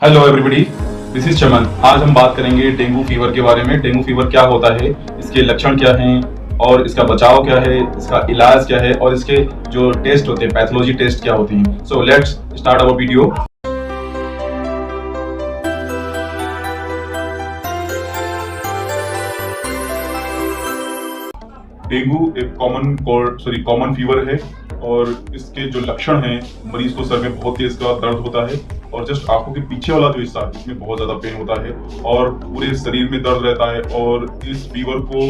Hello everybody, this is चमन। आज हम बात करेंगे डेंगू फीवर के बारे में। डेंगू फीवर क्या होता है, इसके लक्षण क्या हैं और इसका बचाव क्या है, इसका इलाज क्या है और इसके जो टेस्ट होते हैं, पैथोलॉजी टेस्ट क्या होती हैं। So let's start our video. Dengue एक कॉमन फीवर है और इसके जो लक्षण हैं, मरीज को सर में बहुत तेज का दर्द होता है और जस्ट आंखों के पीछे वाला जो हिस्सा है इसमें बहुत ज्यादा पेन होता है और पूरे शरीर में दर्द रहता है। और इस फीवर को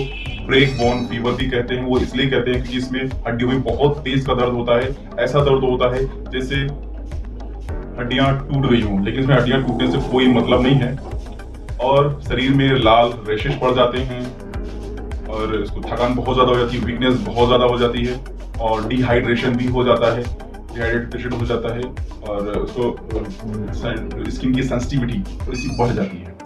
ब्रेक बोन फीवर भी कहते हैं। वो इसलिए कहते हैं क्योंकि इसमें हड्डियों में बहुत तेज का दर्द होता है। ऐसा दर्द होता है जैसे हड्डियां टूट गई हों, लेकिन इसमें हड्डियां टूटने से कोई मतलब नहीं है। और शरीर में लाल रेशेस पड़ जाते हैं और इसको थकान बहुत ज्यादा हो जाती है, वीकनेस बहुत ज्यादा हो जाती है और डिहाइड्रेशन भी हो जाता है, डिहाइड्रेटेड पेशेंट हो जाता है और उसको स्किन की सेंसिटिविटी थोड़ी सी बढ़ जाती है।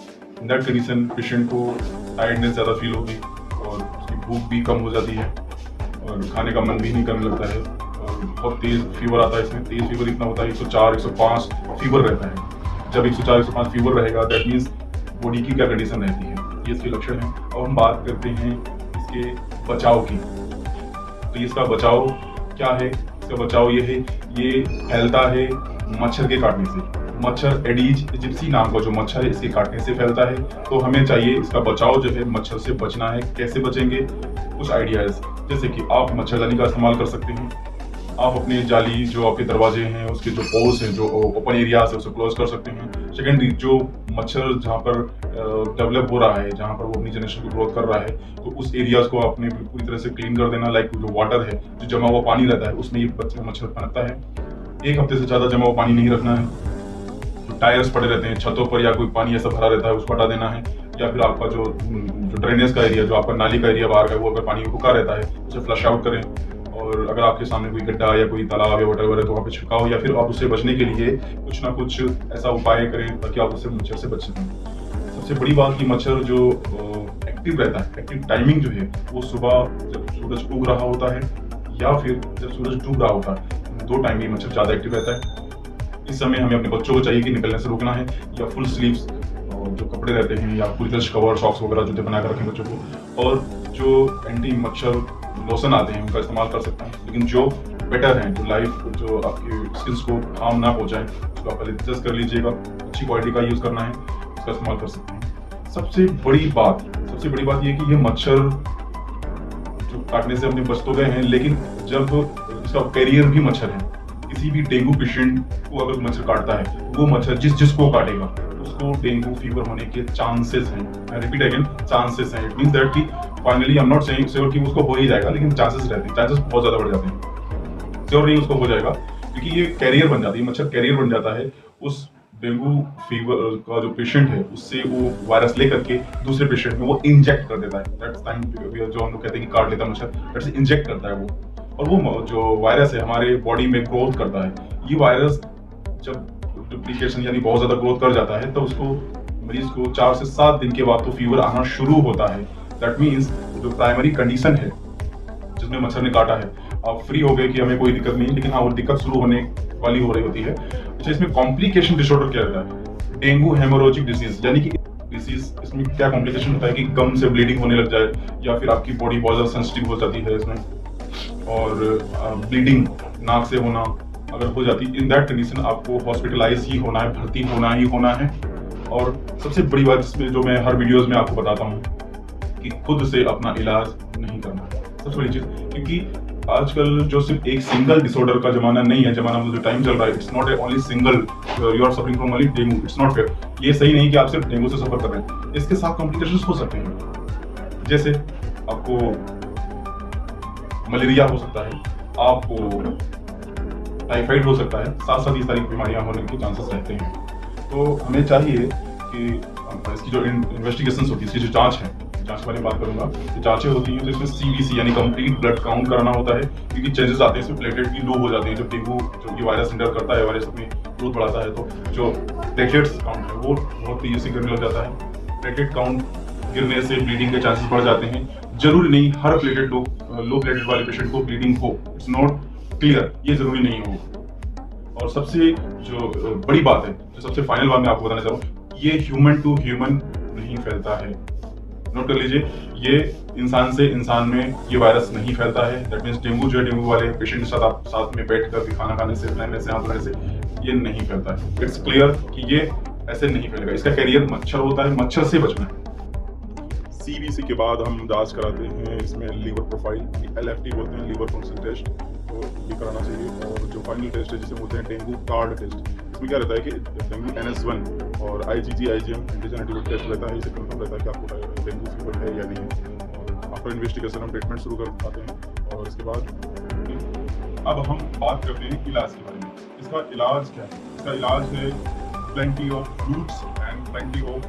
इन दैट कंडीशन पेशेंट को टायर्डनेस ज़्यादा फील होगी और उसकी भूख भी कम हो जाती है और खाने का मन भी नहीं करने लगता है और बहुत तेज़ फीवर आता है। इसमें तेज़ फीवर इतना होता है 104 105 फीवर रहता है। जब 104 105 फीवर रहेगा दैट मीन्स बॉडी की क्या कंडीशन रहती है, ये इसके लक्षण हैं। और हम बात करते हैं इसके बचाव की। तो इसका बचाव क्या है? इसका बचाव ये है, ये फैलता है मच्छर के काटने से। मच्छर एडीज इजिप्सी नाम का जो मच्छर है इसके काटने से फैलता है। तो हमें चाहिए इसका बचाव जो है, मच्छर से बचना है। कैसे बचेंगे? कुछ आइडियाज, जैसे कि आप मच्छरदानी का इस्तेमाल कर सकते हैं। आप अपने जाली जो आपके दरवाजे हैं उसके जो पोर्स हैं, जो ओपन एरियाज है, उसे क्लोज कर सकते हैं। सेकेंडली, जो मच्छर जहाँ पर डेवलप हो रहा है, जहाँ पर वो अपनी जनरेशन को ग्रोथ कर रहा है, तो उस एरियाज को आपने पूरी तरह से क्लीन कर देना। लाइक जो वाटर है, जो जमा हुआ पानी रहता है, उसमें ये मच्छर पनपता है। 1 हफ्ते से ज़्यादा जमा हुआ पानी नहीं रखना है। जो टायर्स पड़े रहते हैं छतों पर या कोई पानी ऐसा भरा रहता है उसको हटा देना है। या फिर आपका जो ड्रेनेज का एरिया, जो आपका नाली का एरिया बाहर का, वो अगर पानी रुका रहता है उसे फ्लश आउट करें। और अगर आपके सामने कोई गड्ढा या कोई तालाब या वटेवर है तो वहाँ पे छिड़काओ, या फिर आप उससे बचने के लिए कुछ ना कुछ ऐसा उपाय करें ताकि आप उससे मच्छर से बच सकें। सबसे बड़ी बात कि मच्छर जो एक्टिव रहता है, एक्टिव टाइमिंग जो है वो सुबह जब सूरज उग रहा होता है या फिर जब सूरज डूब रहा होता है। 2 टाइम में मच्छर ज़्यादा एक्टिव रहता है। इस समय हमें अपने बच्चों को चाहिए कि निकलने से रोकना है, या फुल स्लीव्स जो कपड़े रहते हैं या पूरी तरह कवर, सॉक्स वगैरह जूते बना कर रखें बच्चों को। और जो एंटी मच्छर लोशन आते हैं उनका इस्तेमाल कर सकते हैं, लेकिन जो बेटर हैं, जो लाइफ जो आपकी स्किल्स को हार्म ना पहुंचाए, उसको आप पहले एडजस्ट कर लीजिएगा। अच्छी क्वालिटी का यूज़ करना है, उसका इस्तेमाल कर सकते हैं। सबसे बड़ी बात ये कि ये मच्छर जो काटने से अपने बच तो गए हैं, लेकिन जब इसका कैरियर भी मच्छर है, किसी भी डेंगू पेशेंट को अगर मच्छर काटता है, वो मच्छर जिसको काटेगा उसको डेंगू फीवर होने के चांसेस हैं। आई रिपीट अगेन, चांसेस हैं। इट मींस दैट कि finally I am not saying sure कि उसको हो ही जाएगा, लेकिन चांसेस रहते हैं, चांसेस बहुत ज्यादा बढ़ जाते हैं। श्योर नहीं उसको हो जाएगा, क्योंकि ये कैरियर बन जाती है, मच्छर कैरियर बन जाता है। उस डेंगू फीवर का जो पेशेंट है उससे वो वायरस लेकर के दूसरे पेशेंट में वो इंजेक्ट कर देता है। दैट्स टाइम जो हम लोग कहते हैं कि काट लेता है मच्छर, दैट्स इंजेक्ट करता है वो। और वो जो वायरस है हमारे बॉडी में ग्रोथ करता है। ये वायरस जब डुप्लीकेशन यानी बहुत ज्यादा ग्रोथ कर जाता है तो उसको मरीज को 4 से 7 दिन के बाद तो फीवर आना शुरू होता है। दैट मीन्स जो प्राइमरी कंडीशन है जिसमें मच्छर ने काटा है, आप फ्री हो गए कि हमें कोई दिक्कत नहीं, लेकिन हाँ वो दिक्कत शुरू होने वाली हो रही होती है। अच्छा, इसमें कॉम्प्लिकेशन डिसऑर्डर क्या रहता है? डेंगू हेमोरेजिक डिजीज, यानी कि डिजीज, इसमें क्या कॉम्प्लिकेशन होता है कि गम से ब्लीडिंग होने लग जाए, या फिर आपकी बॉडी बहुत ज्यादा सेंसिटिव हो जाती है इसमें, और ब्लीडिंग नाक से होना अगर हो जाती है। इन दैट कंडीशन आपको हॉस्पिटलाइज ही होना है, भर्ती होना ही होना है। और सबसे बड़ी बात इसमें जो मैं हर वीडियोस में आपको बताता हूँ कि खुद से अपना इलाज नहीं करना है, सबसे बड़ी चीज। क्योंकि आजकल जो सिर्फ एक सिंगल डिसऑर्डर का जमाना नहीं है, जमाना में जो टाइम चल रहा है, it's not only single you are suffering from only dengue, it's not fair. ये सही नहीं कि आप सिर्फ डेंगू से सफर कर रहे हैं, इसके साथ कॉम्प्लिकेशंस हो सकते हैं। जैसे आपको मलेरिया हो सकता है, आपको टाइफाइड हो सकता है, साथ साथ ये सारी बीमारियां होने के चांसेस रहते हैं। तो हमें चाहिए कि इसकी जो इन्वेस्टिगेशंस होती है, इसकी जो जांच है, जांच के बारे में बात करूंगा। तो जांचें होती हैं तो इसमें CBC यानी कंप्लीट ब्लड काउंट कराना होता है, क्योंकि चेंजेस आते हैं इसमें, प्लेटलेट भी लो हो जाते हैं। जब डेंगू जो कि वायरस इंटर करता है, वायरस अपनी ग्रोथ बढ़ाता है, तो जो प्लेटलेट्स काउंट है वो बहुत तेजी से गिरने लग जाता है। प्लेटलेट काउंट गिरने से ब्लीडिंग के चांसेस बढ़ जाते हैं। जरूरी नहीं हर प्लेटलेट लो प्लेटलेट वाले पेशेंट को ब्लीडिंग हो, इट्स नॉट क्लियर, ये जरूरी नहीं हो। और सबसे जो बड़ी बात है, जो सबसे फाइनल बात मैं आपको बताना चाह रहा हूँ, ये ह्यूमन टू ह्यूमन नहीं फैलता है। नोट कर लीजिए, ये इंसान से इंसान में ये वायरस नहीं फैलता है। दैट मीन्स डेंगू जो है, डेंगू वाले पेशेंट के साथ आप साथ में बैठ कर खाना खाने से, रहने से, हाथ धोने से ये नहीं फैलता है। इट्स क्लियर कि ये ऐसे नहीं फैलेगा। इसका कैरियर मच्छर होता है, मच्छर से बचना है। सीबीसी के बाद हम जांच कराते हैं इसमें लीवर प्रोफाइल, LFT बोलते हैं, लीवर फंक्शन टेस्ट, तो ये कराना चाहिए। और जो फाइनल टेस्ट है जिसे बोलते हैं डेंगू कार्ड टेस्ट, इसमें क्या रहता है कि डेंगू NS1 और IgG IgM antigen antibody test रहता है। इसे कंफर्म रहता है कि आपको डेंगू फीवर है या नहीं है। और आफ्टर इन्वेस्टिगेशन हम ट्रीटमेंट शुरू कर पाते हैं। और इसके बाद अब हम बात करते हैं इलाज के बारे में। इसका इलाज क्या है? इसका इलाज है plenty of fruits and plenty of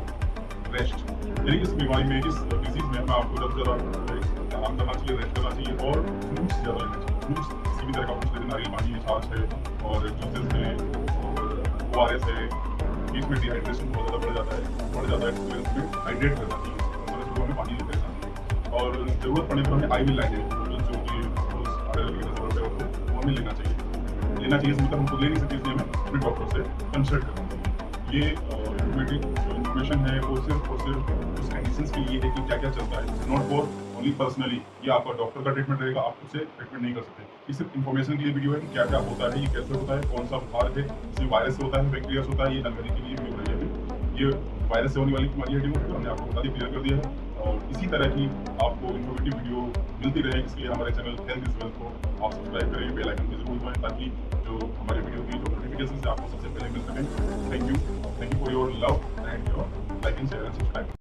rest. यानी इस बीमारी में, इस डिजीज में हमें आपको ज़्यादा आराम करना चाहिए, रेस्ट करना चाहिए और फ्रूट्स ज़्यादा लेना चाहिए। फ्रूट्स किसी भी तरह का फ्रूट्स, जैसे नारियल पानी, छाछ है और जूसेस हैं और ORS है। बीच में डिहाइड्रेशन बहुत ज़्यादा बढ़ जाता है तो इसमें हाइड्रेट करना चाहिए, मतलब सुबह में पानी लेते रहना चाहिए। और ज़रूरत पड़ने पर हमें IV लाइन जो कि ज़रूरत है वो हमें लेना चाहिए। मतलब हम खुद ले नहीं सकते, इसलिए हमें अपने डॉक्टर से कंसल्ट करना चाहिए। ये इन्फॉर्मेशन है वो सिर्फ और सिर्फ उस कंडीशंस के लिए है कि क्या क्या चलता है, नॉट फॉर ओनली पर्सनली। ये आपका डॉक्टर का ट्रीटमेंट रहेगा, आप खुद से ट्रीटमेंट नहीं कर सकते। ये सिर्फ इन्फॉर्मेशन के लिए वीडियो है कि क्या क्या होता है, ये कैसे होता है, कौन सा बुखार है, इसमें वायरस से होता है, बैक्टीरिया से होता है, ये जानकारी के लिए वीडियो बनाई है। ये वायरस से होने वाली बीमारी है डेंगू, हमने आपको बता दी, क्लियर कर दिया है। और इसी तरह की आपको इन्फॉर्मेटिव वीडियो मिलती रहे, इसलिए हमारे चैनल हेल्थ इज वेल्थ को आप सब्सक्राइब करें, बेल आइकन पे जरूर दबाएं ताकि जो हमारे वीडियो की जो नोटिफिकेशन है आपको सबसे पहले मिल सकें। Thank you for your love and your like and share and subscribe.